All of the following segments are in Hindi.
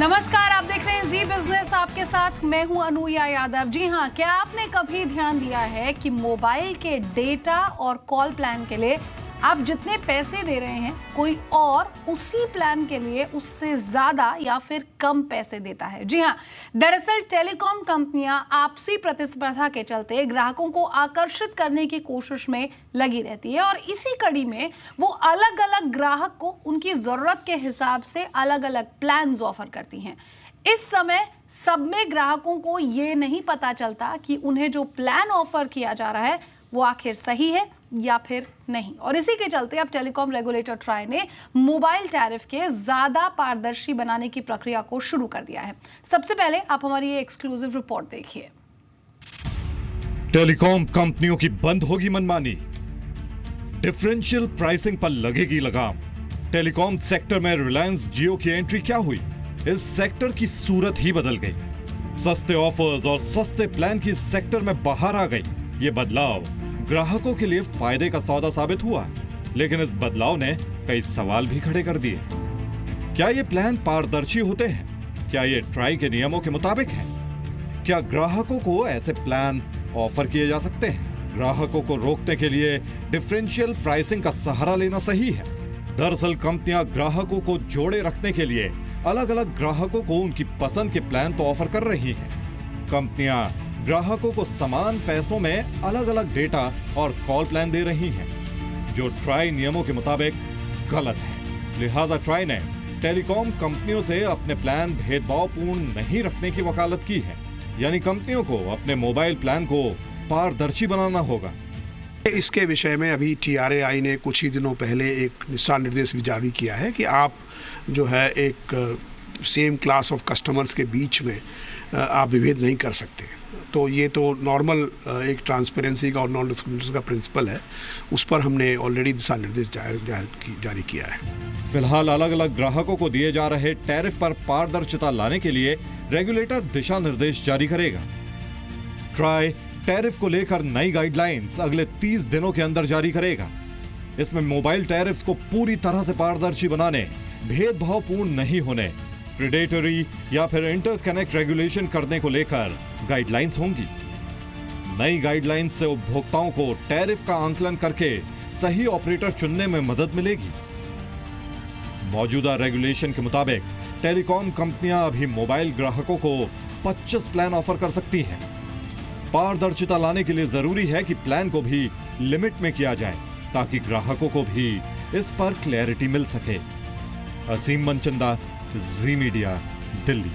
नमस्कार, आप देख रहे हैं जी बिजनेस, आपके साथ मैं हूं अनुया यादव। जी हां, क्या आपने कभी ध्यान दिया है कि मोबाइल के डेटा और कॉल प्लान के लिए आप जितने पैसे दे रहे हैं, कोई और उसी प्लान के लिए उससे ज्यादा या फिर कम पैसे देता है। जी हां, दरअसल टेलीकॉम कंपनियां आपसी प्रतिस्पर्धा के चलते ग्राहकों को आकर्षित करने की कोशिश में लगी रहती है और इसी कड़ी में वो अलग अलग ग्राहक को उनकी जरूरत के हिसाब से अलग अलग प्लान्स ऑफर करती हैं। इस समय सब में ग्राहकों को ये नहीं पता चलता कि उन्हें जो प्लान ऑफर किया जा रहा है वो आखिर सही है या फिर नहीं, और इसी के चलते अब टेलीकॉम रेगुलेटर ट्राई ने मोबाइल टैरिफ के ज्यादा पारदर्शी बनाने की प्रक्रिया को शुरू कर दिया है। सबसे पहले आप हमारी ये एक्सक्लूसिव रिपोर्ट देखिए। टेलीकॉम कंपनियों की बंद होगी मनमानी, डिफरेंशियल प्राइसिंग पर लगेगी लगाम। टेलीकॉम सेक्टर में रिलायंस जियो की एंट्री क्या हुई, इस सेक्टर की सूरत ही बदल गई। सस्ते ऑफर्स और सस्ते प्लान की सेक्टर में बाहर आ गई। ये बदलाव ग्राहकों के लिए फायदे का सौदा साबित हुआ, लेकिन इस बदलाव ने कई सवाल भी खड़े कर दिए। क्या ये प्लान पारदर्शी होते हैं? क्या ये ट्राई के नियमों के मुताबिक है? क्या ग्राहकों को ऐसे प्लान ऑफर किए जा सकते हैं? ग्राहकों को रोकने के लिए डिफरेंशियल प्राइसिंग का सहारा लेना सही है? दरअसल कंपनियां ग्राहकों को जोड़े रखने के लिए अलग अलग ग्राहकों को उनकी पसंद के प्लान तो ऑफर कर रही हैं। कंपनियां ग्राहकों को समान पैसों में अलग अलग डेटा और कॉल प्लान दे रही हैं, जो ट्राई नियमों के मुताबिक गलत है। लिहाजा ट्राई ने टेलीकॉम कंपनियों से अपने प्लान भेदभावपूर्ण नहीं रखने की वकालत की है, यानी कंपनियों को अपने मोबाइल प्लान को पारदर्शी बनाना होगा। इसके विषय में अभी TRAI ने कुछ ही दिनों पहले एक दिशा निर्देश भी जारी किया है कि आप जो है एक सेम क्लास ऑफ कस्टमर्स के बीच में आप विभेद नहीं कर सकते। तो ये तो नॉर्मल एक ट्रांसपेरेंसी का और नॉन डिस्क्रिमिनेशन का प्रिंसिपल है, उस पर हमने ऑलरेडी दिशा निर्देश जारी किया है। फिलहाल अलग अलग ग्राहकों को दिए जा रहे टैरिफ पर पारदर्शिता लाने के लिए रेगुलेटर दिशा निर्देश जारी करेगा। ट्राई टैरिफ को लेकर नई गाइडलाइंस अगले 30 दिनों के अंदर जारी करेगा। इसमें मोबाइल टैरिफ्स को पूरी तरह से पारदर्शी बनाने, भेदभावपूर्ण नहीं होने, प्रेडेटरी या फिर इंटरकनेक्ट रेगुलेशन करने को लेकर गाइडलाइंस होंगी। नई गाइडलाइंस से उपभोक्ताओं को टैरिफ का आंकलन करके सही ऑपरेटर चुनने में मदद मिलेगी। मौजूदा रेगुलेशन के मुताबिक टेलीकॉम कंपनियां अभी मोबाइल ग्राहकों को 25 प्लान ऑफर कर सकती हैं। पारदर्शिता लाने के लिए जरूरी है कि प्लान को भी लिमिट में किया जाए, ताकि ग्राहकों को भी इस पर क्लैरिटी मिल सके। असीम मनचंदा, जी मीडिया, दिल्ली।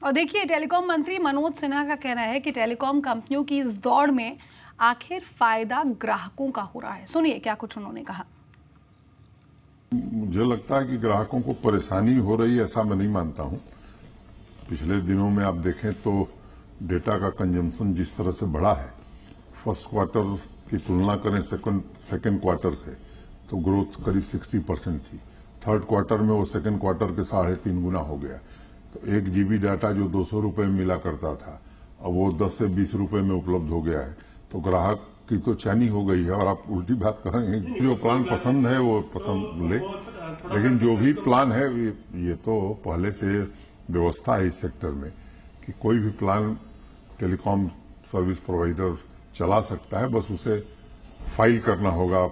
और देखिए, टेलीकॉम मंत्री मनोज सिन्हा का कहना है कि टेलीकॉम कंपनियों की इस दौड़ में आखिर फायदा ग्राहकों का हो रहा है। सुनिए क्या कुछ उन्होंने कहा। मुझे लगता है कि ग्राहकों को परेशानी हो रही है, ऐसा मैं नहीं मानता हूं। पिछले दिनों में आप देखें तो डेटा का कंजम्पशन जिस तरह से बढ़ा है, फर्स्ट क्वार्टर की तुलना करें सेकंड क्वार्टर से, तो ग्रोथ करीब 60% थी। थर्ड क्वार्टर में वो सेकंड क्वार्टर के 3.5 गुना हो गया। तो 1 GB डाटा जो 200 रुपए में मिला करता था, अब वो 10 से 20 रुपए में उपलब्ध हो गया है। तो ग्राहक की तो चैनी हो गई है। और आप उल्टी बात करेंगे, जो प्लान पसंद है वो पसंद ले, लेकिन जो भी प्लान है ये तो पहले से व्यवस्था है इस सेक्टर में कि कोई भी प्लान टेलीकॉम सर्विस प्रोवाइडर चला सकता है, बस उसे फाइल करना होगा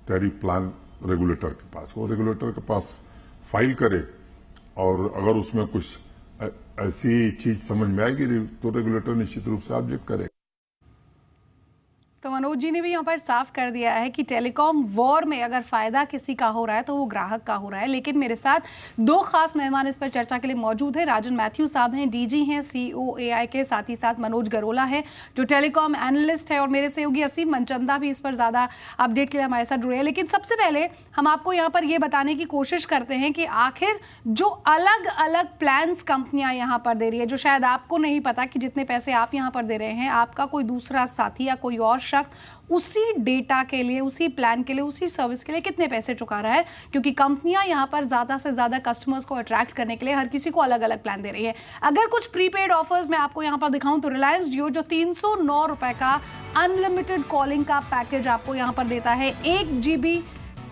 टैरिफ प्लान रेगुलेटर के पास। वो रेगुलेटर के पास फाइल करे, और अगर उसमें कुछ ऐसी चीज समझ में आएगी तो रेगुलेटर निश्चित रूप से ऑब्जेक्ट करेगा। तो मनोज जी ने भी यहाँ पर साफ कर दिया है कि टेलीकॉम वॉर में अगर फायदा किसी का हो रहा है तो वो ग्राहक का हो रहा है। लेकिन मेरे साथ 2 खास मेहमान इस पर चर्चा के लिए मौजूद हैं। राजन मैथ्यू साहब हैं, DG हैं COAI के, साथ ही साथ मनोज गरोला है जो टेलीकॉम एनालिस्ट है, और मेरे सहयोगी असीम मनचंदा भी इस पर ज़्यादा अपडेट के लिए हमारे साथ जुड़े हैं। लेकिन सबसे पहले हम आपको यहाँ पर ये बताने की कोशिश करते हैं कि आखिर जो अलग अलग प्लान्स कंपनियाँ यहाँ पर दे रही है, जो शायद आपको नहीं पता कि जितने पैसे आप यहाँ पर दे रहे हैं, आपका कोई दूसरा साथी या कोई और शख्स उसी डेटा के लिए, उसी प्लान के लिए, उसी सर्विस के लिए कितने पैसे चुका रहा है, क्योंकि कंपनियां यहां पर ज्यादा से ज्यादा कस्टमर्स को अट्रैक्ट करने के लिए हर किसी को अलग अलग प्लान दे रही है। अगर कुछ प्रीपेड ऑफर्स मैं आपको यहां पर दिखाऊं तो रिलायंस जियो जो 309 रुपए का अनलिमिटेड कॉलिंग का पैकेज आपको यहां पर देता है, 1 GB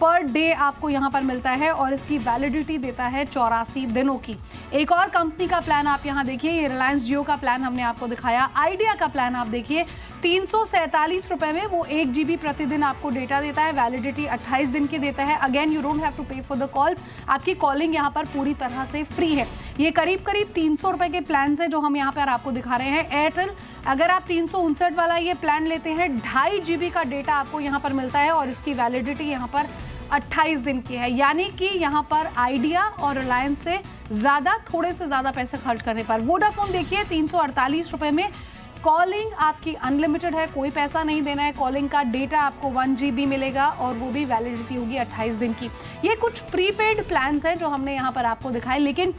पर डे आपको यहाँ पर मिलता है और इसकी वैलिडिटी देता है 84 दिनों की। एक और कंपनी का प्लान आप यहाँ देखिए, ये रिलायंस जियो का प्लान हमने आपको दिखाया। आइडिया का प्लान आप देखिए, 347 रुपए में वो 1 GB प्रतिदिन आपको डेटा देता है, वैलिडिटी 28 दिन की देता है। Again you don't have to pay for the calls, आपकी कॉलिंग यहाँ पर पूरी तरह से फ्री है। ये करीब 300 रुपए के प्लान है जो हम यहाँ पर आपको दिखा रहे हैं। एयरटेल, अगर आप 359 वाला ये प्लान लेते हैं, 2.5 GB का डेटा आपको यहाँ पर मिलता है और इसकी वैलिडिटी यहाँ पर 28 दिन की है। यानी कि यहाँ पर आइडिया और रिलायंस से ज़्यादा, थोड़े से ज़्यादा पैसे खर्च करने पर। वोडाफोन देखिए 348 रुपए में कॉलिंग आपकी अनलिमिटेड है, कोई पैसा नहीं देना है। कॉलिंग का डेटा आपको 1 GB मिलेगा और वो भी वैलिडिटी होगी 28 दिन की। ये कुछ प्रीपेड प्लान्स हैं जो हमने यहाँ पर आपको दिखाए, लेकिन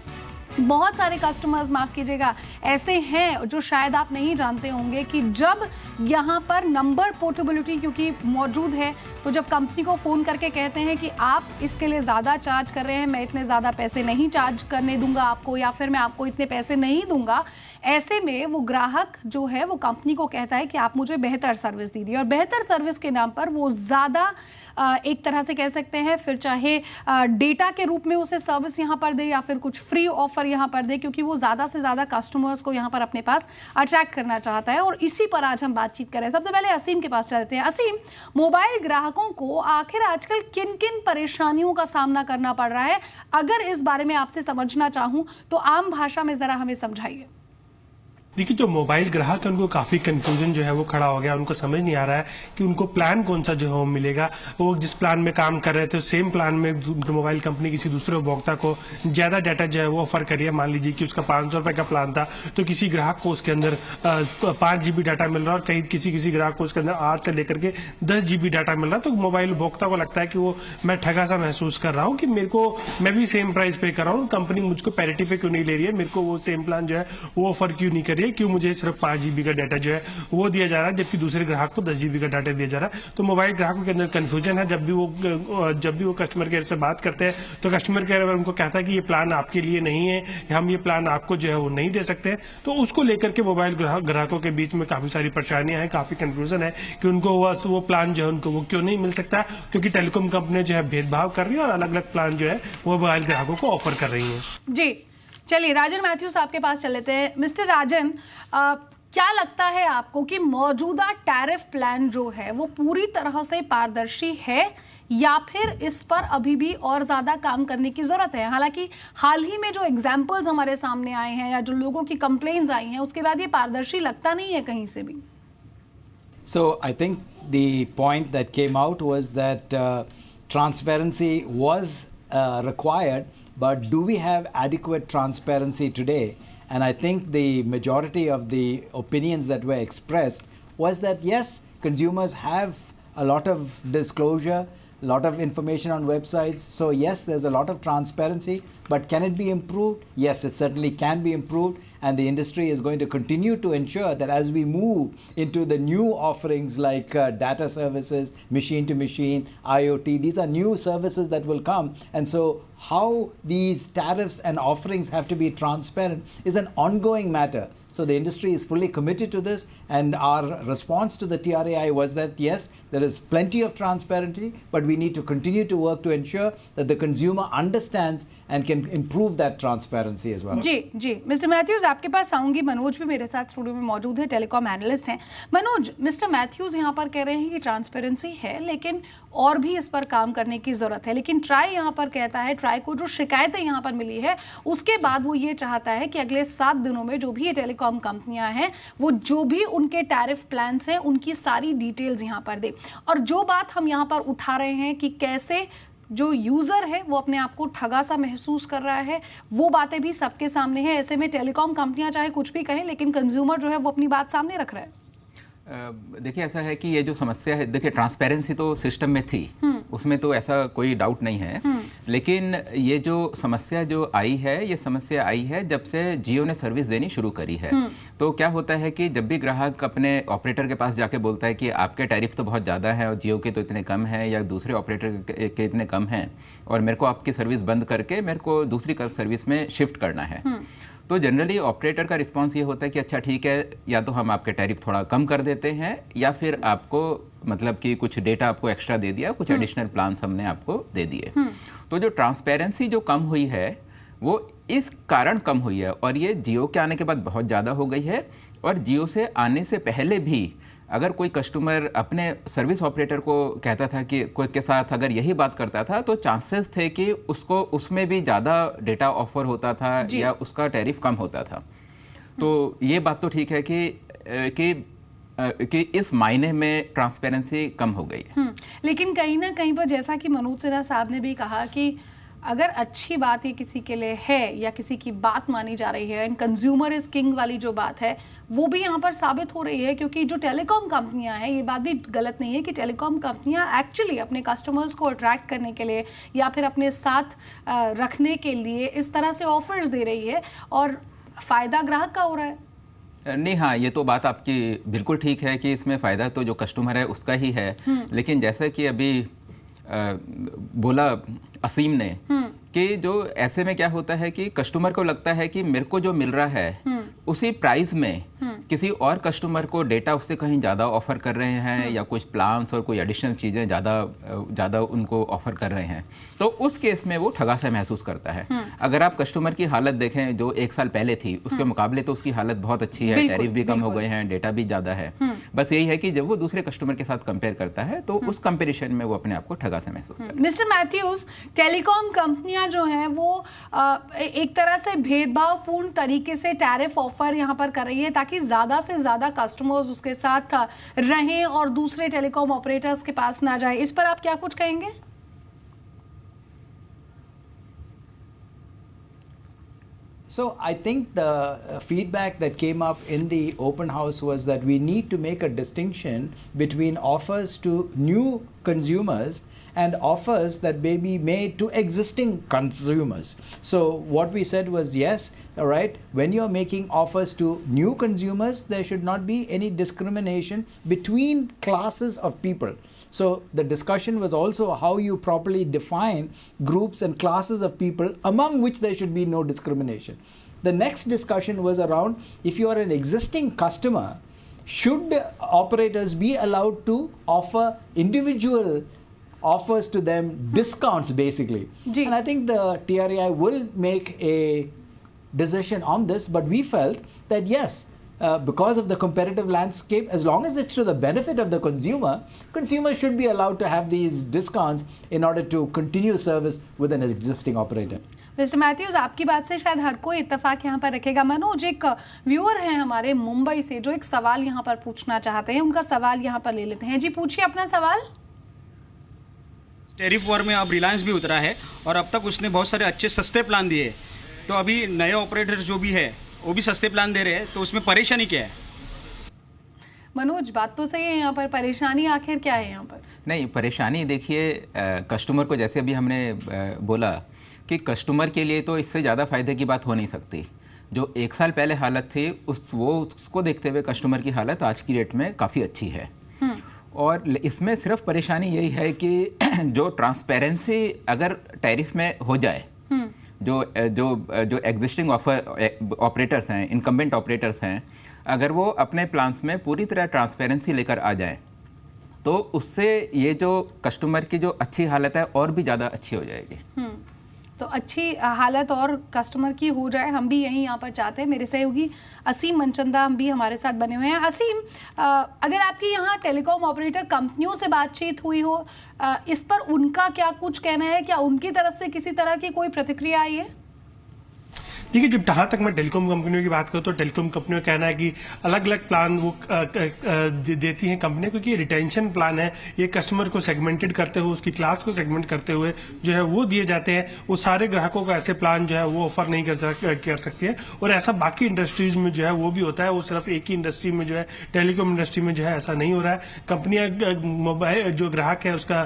बहुत सारे कस्टमर्स, माफ़ कीजिएगा, ऐसे हैं जो शायद आप नहीं जानते होंगे कि जब यहाँ पर नंबर पोर्टेबिलिटी क्योंकि मौजूद है, तो जब कंपनी को फ़ोन करके कहते हैं कि आप इसके लिए ज़्यादा चार्ज कर रहे हैं, मैं इतने ज़्यादा पैसे नहीं चार्ज करने दूंगा आपको, या फिर मैं आपको इतने पैसे नहीं दूंगा, ऐसे में वो ग्राहक जो है वो कंपनी को कहता है कि आप मुझे बेहतर सर्विस दीजिए। और बेहतर सर्विस के नाम पर वो ज़्यादा एक तरह से कह सकते हैं, फिर चाहे डेटा के रूप में उसे सर्विस यहाँ पर दे या फिर कुछ फ्री ऑफर यहाँ पर दे, क्योंकि वो ज़्यादा से ज़्यादा कस्टमर्स को यहाँ पर अपने पास अट्रैक्ट करना चाहता है। और इसी पर आज हम बातचीत करें। सबसे पहले असीम के पास चलते हैं। असीम, मोबाइल ग्राहकों को आखिर आजकल किन किन परेशानियों का सामना करना पड़ रहा है? अगर इस बारे में आपसे समझना चाहूँ तो आम भाषा में ज़रा हमें समझाइए। देखिए, जो मोबाइल ग्राहक है उनको काफ़ी कंफ्यूजन जो है वो खड़ा हो गया। उनको समझ नहीं आ रहा है कि उनको प्लान कौन सा जो है वो मिलेगा। वो जिस प्लान में काम कर रहे थे सेम प्लान में मोबाइल कंपनी किसी दूसरे उपभोक्ता को ज़्यादा डाटा जो है वो ऑफर करिए। मान लीजिए कि उसका 500 रुपये का प्लान था, तो किसी ग्राहक को उसके अंदर 5 GB डाटा मिल रहा है और कहीं किसी ग्राहक को उसके अंदर 8 से लेकर के 10 GB डाटा मिल रहा है। तो मोबाइल उपभोक्ता को लगता है कि वो मैं ठगा सा महसूस कर रहा हूँ कि मैं भी सेम प्राइस पे कर रहा हूँ, कंपनी मुझको पैरिटी पे क्यों नहीं ले रही है, मेरे को वो सेम प्लान जो है वो ऑफर क्यों नहीं कर रही है, क्यों मुझे सिर्फ 5 GB का डाटा जो है वो दिया जा रहा है जबकि दूसरे ग्राहक को 10 GB का डाटा दिया जा रहा है। तो मोबाइल ग्राहकों के अंदर कंफ्यूजन है। जब भी वो कस्टमर केयर से बात करते हैं तो कस्टमर केयर उनको कहता है कि ये प्लान आपके लिए नहीं है, हम ये प्लान आपको जो है वो नहीं दे सकते हैं। तो उसको लेकर के मोबाइल ग्राहकों के बीच में काफी सारी परेशानियां हैं, काफी कंफ्यूजन है कि उनको वो प्लान जो है उनको वो क्यों नहीं मिल सकता, क्योंकि टेलीकॉम कंपनी जो है भेदभाव कर रही है और अलग अलग प्लान जो है वो मोबाइल ग्राहकों को ऑफर कर रही है। जी, चलिए राजन मैथ्यूज आपके पास चल लेते हैं। मिस्टर राजन, क्या लगता है आपको कि मौजूदा टैरिफ प्लान जो है वो पूरी तरह से पारदर्शी है या फिर इस पर अभी भी और ज़्यादा काम करने की ज़रूरत है? हालांकि हाल ही में जो एग्जाम्पल्स हमारे सामने आए हैं या जो लोगों की कंप्लेंट्स आई हैं उसके बाद ये पारदर्शी लगता नहीं है कहीं से भी। So I think the point that came out was that transparency was required, but do we have adequate transparency today? And I think the majority of the opinions that were expressed was that yes, consumers have a lot of disclosure, a lot of information on websites. So yes, there's a lot of transparency, but can it be improved? Yes, it certainly can be improved. And the industry is going to continue to ensure that as we move into the new offerings like data services, machine to machine, IoT, these are new services that will come. And so how these tariffs and offerings have to be transparent is an ongoing matter. So the industry is fully committed to this, and our response to the TRAI was that yes, there is plenty of transparency, but we need to continue to work to ensure that the consumer understands and can improve that transparency as well. जी मिस्टर मैथ्यूज, आपके पास आऊंगी। मनोज भी मेरे साथ स्टूडियो में मौजूद है, टेलीकॉम एनालिस्ट हैं। मनोज, मिस्टर मैथ्यूज यहाँ पर कह रहे हैं कि ट्रांसपेरेंसी है लेकिन और भी इस पर काम करने की जरूरत है, लेकिन ट्राई यहाँ पर कहता है, ट्राई को जो शिकायतें यहाँ पर मिली है उसके बाद वो ये चाहता है कि अगले 7 दिनों में जो भी ये टेलीकॉम कंपनियां हैं वो जो भी उनके टैरिफ प्लान्स हैं उनकी सारी डिटेल्स यहाँ पर दे। और जो बात हम यहाँ पर उठा रहे हैं कि कैसे जो यूज़र है वो अपने आप को ठगा सा महसूस कर रहा है, वो बातें भी सबके सामने हैं। ऐसे में टेलीकॉम कंपनियां चाहे कुछ भी कहें लेकिन कंज्यूमर जो है वो अपनी बात सामने रख रहा है। देखिए, ऐसा है कि ये जो समस्या है, देखिए ट्रांसपेरेंसी तो सिस्टम में थी, उसमें तो ऐसा कोई डाउट नहीं है, लेकिन ये जो समस्या जो आई है, ये समस्या आई है जब से जियो ने सर्विस देनी शुरू करी है। तो क्या होता है कि जब भी ग्राहक अपने ऑपरेटर के पास जाके बोलता है कि आपके टैरिफ तो बहुत ज़्यादा है और जियो के तो इतने कम है या दूसरे ऑपरेटर के इतने कम हैं और मेरे को आपकी सर्विस बंद करके मेरे को दूसरी सर्विस में शिफ्ट करना है, तो जनरली ऑपरेटर का रिस्पांस ये होता है कि अच्छा ठीक है, या तो हम आपके टैरिफ थोड़ा कम कर देते हैं या फिर आपको मतलब कि कुछ डेटा आपको एक्स्ट्रा दे दिया, कुछ एडिशनल प्लान्स हमने आपको दे दिए। तो जो ट्रांसपेरेंसी जो कम हुई है वो इस कारण कम हुई है, और ये जियो के आने के बाद बहुत ज़्यादा हो गई है। और जियो से आने से पहले भी अगर कोई कस्टमर अपने सर्विस ऑपरेटर को कहता था कि कोई के साथ अगर यही बात करता था तो चांसेस थे कि उसको उसमें भी ज़्यादा डेटा ऑफर होता था या उसका टैरिफ कम होता था। तो ये बात तो ठीक है कि इस मायने में ट्रांसपेरेंसी कम हो गई है। लेकिन कहीं ना कहीं पर जैसा कि मनोज सिन्हा साहब ने भी कहा कि अगर अच्छी बात ये किसी के लिए है या किसी की बात मानी जा रही है, एंड कंज्यूमर इज किंग वाली जो बात है वो भी यहाँ पर साबित हो रही है, क्योंकि जो टेलीकॉम कंपनियां हैं, ये बात भी गलत नहीं है कि टेलीकॉम कंपनियां एक्चुअली अपने कस्टमर्स को अट्रैक्ट करने के लिए या फिर अपने साथ रखने के लिए इस तरह से ऑफर्स दे रही है और फ़ायदा ग्राहक का हो रहा है। नहीं, हाँ, ये तो बात आपकी बिल्कुल ठीक है कि इसमें फ़ायदा तो जो कस्टमर है उसका ही है। लेकिन जैसे कि अभी बोला असीम ने कि जो ऐसे में क्या होता है कि कस्टमर को लगता है कि मेरे को जो मिल रहा है उसी प्राइस में किसी और कस्टमर को डेटा उससे कहीं ज़्यादा ऑफर कर रहे हैं या कुछ प्लान्स और कोई एडिशनल चीज़ें ज़्यादा उनको ऑफर कर रहे हैं, तो उस केस में वो ठगा सा महसूस करता है। अगर आप कस्टमर की हालत देखें जो 1 साल पहले थी उसके मुकाबले तो उसकी हालत बहुत अच्छी है, टैरिफ भी कम हो गए हैं, डेटा भी ज़्यादा है। बस यही है कि जब वो दूसरे कस्टमर के साथ कंपेयर करता है तो उस कंपेरिजन में वो अपने आप को ठगा सा महसूस करता है। मिस्टर मैथ्यूज, टेलीकॉम कंपनियां जो हैं वो एक तरह से भेदभावपूर्ण तरीके से टैरिफ ऑफर यहां पर कर रही है ताकि ज़्यादा से ज़्यादा कस्टमर्स उसके साथ रहें और दूसरे टेलीकॉम ऑपरेटर्स के पास ना जाए। इस पर आप क्या कुछ कहेंगे? So I think the feedback that came up in the open house was that we need to make a distinction between offers to new consumers and offers that may be made to existing consumers. So what we said was, yes, all right, when you're making offers to new consumers, there should not be any discrimination between classes of people. So the discussion was also how you properly define groups and classes of people among which there should be no discrimination. The next discussion was around if you are an existing customer, should operators be allowed to offer individual offers to them, discounts basically. And I think the TRAI will make a decision on this, but we felt that yes, because of the competitive landscape, as long as it's to the benefit of the consumer, consumers should be allowed to have these discounts in order to continue service with an existing operator. Mister Mathews, आपकी बात से शायद हर कोई इत्तेफाक यहाँ पर रखेगा। मनोज, एक व्यूअर हैं हमारे मुंबई से जो एक सवाल यहाँ पर पूछना चाहते हैं, उनका सवाल यहाँ पर ले लेते हैं। जी पूछिए अपना सवाल। टैरिफ वॉर में अब रिलायंस भी उतरा है और अब तक उसने बहुत सारे अच्छे सस्ते प्लान दिए, तो अभी नए ऑपरेटर जो भी है वो भी सस्ते प्लान दे रहे हैं, तो उसमें परेशानी क्या है? मनोज, बात तो सही है, यहाँ पर परेशानी आखिर क्या है यहाँ पर? नहीं, परेशानी देखिए, कस्टमर को जैसे अभी हमने बोला कि कस्टमर के लिए तो इससे ज़्यादा फ़ायदे की बात हो नहीं सकती। जो 1 साल पहले हालत थी उसको देखते हुए कस्टमर की हालत आज की डेट में काफ़ी अच्छी है। और इसमें सिर्फ परेशानी यही है कि जो ट्रांसपेरेंसी अगर टैरिफ में हो जाए, जो एग्जिस्टिंग ऑपरेटर्स हैं, इनकम्बेंट ऑपरेटर्स हैं, अगर वो अपने प्लान्स में पूरी तरह ट्रांसपेरेंसी लेकर आ जाएं तो उससे ये जो कस्टमर की जो अच्छी हालत है और भी ज़्यादा अच्छी हो जाएगी। तो अच्छी हालत और कस्टमर की हो जाए, हम भी यही यहाँ पर चाहते हैं। मेरे सहयोगी असीम मनचंदा हम भी हमारे साथ बने हुए हैं। असीम, अगर आपकी यहाँ टेलीकॉम ऑपरेटर कंपनियों से बातचीत हुई हो, इस पर उनका क्या कुछ कहना है? क्या उनकी तरफ से किसी तरह की कोई प्रतिक्रिया आई है? देखिए, जब जहां तक मैं टेलीकॉम कंपनियों की बात करूं तो टेलीकॉम कंपनियों का कहना है कि अलग अलग प्लान वो देती हैं कंपनियां, क्योंकि ये रिटेंशन प्लान है, ये कस्टमर को सेगमेंटेड करते हुए, उसकी क्लास को सेगमेंट करते हुए जो है वो दिए जाते हैं। वो सारे ग्राहकों को ऐसे प्लान जो है वो ऑफर नहीं कर सकती है, और ऐसा बाकी इंडस्ट्रीज में जो है वो भी होता है। वो सिर्फ एक ही इंडस्ट्री में जो है, टेलीकॉम इंडस्ट्री में जो है ऐसा नहीं हो रहा है। कंपनियां मोबाइल जो ग्राहक है उसका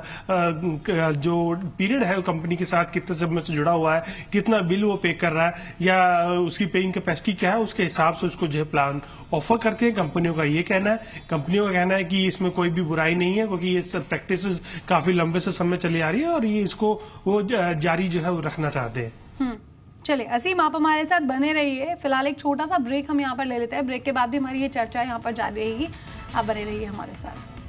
जो पीरियड है कंपनी के साथ कितने समय से जुड़ा हुआ है, कितना बिल वो पे कर रहा है या उसकी पेइंग कैपेसिटी क्या है, उसके हिसाब से उसको जो है प्लान ऑफर करते हैं। कंपनियों का ये कहना है, कंपनियों का कहना है कि इसमें कोई भी बुराई नहीं है, क्योंकि ये सब प्रैक्टिसेस काफी लंबे से समय चली आ रही है और ये इसको वो जारी जो है वो रखना चाहते हैं। चलिए असीम, आप हमारे साथ बने रहिए। फिलहाल एक छोटा सा ब्रेक हम यहाँ पर ले लेते हैं। ब्रेक के बाद भी हमारी ये चर्चा यहाँ पर जारी रहेगी। आप बने रहिए हमारे साथ।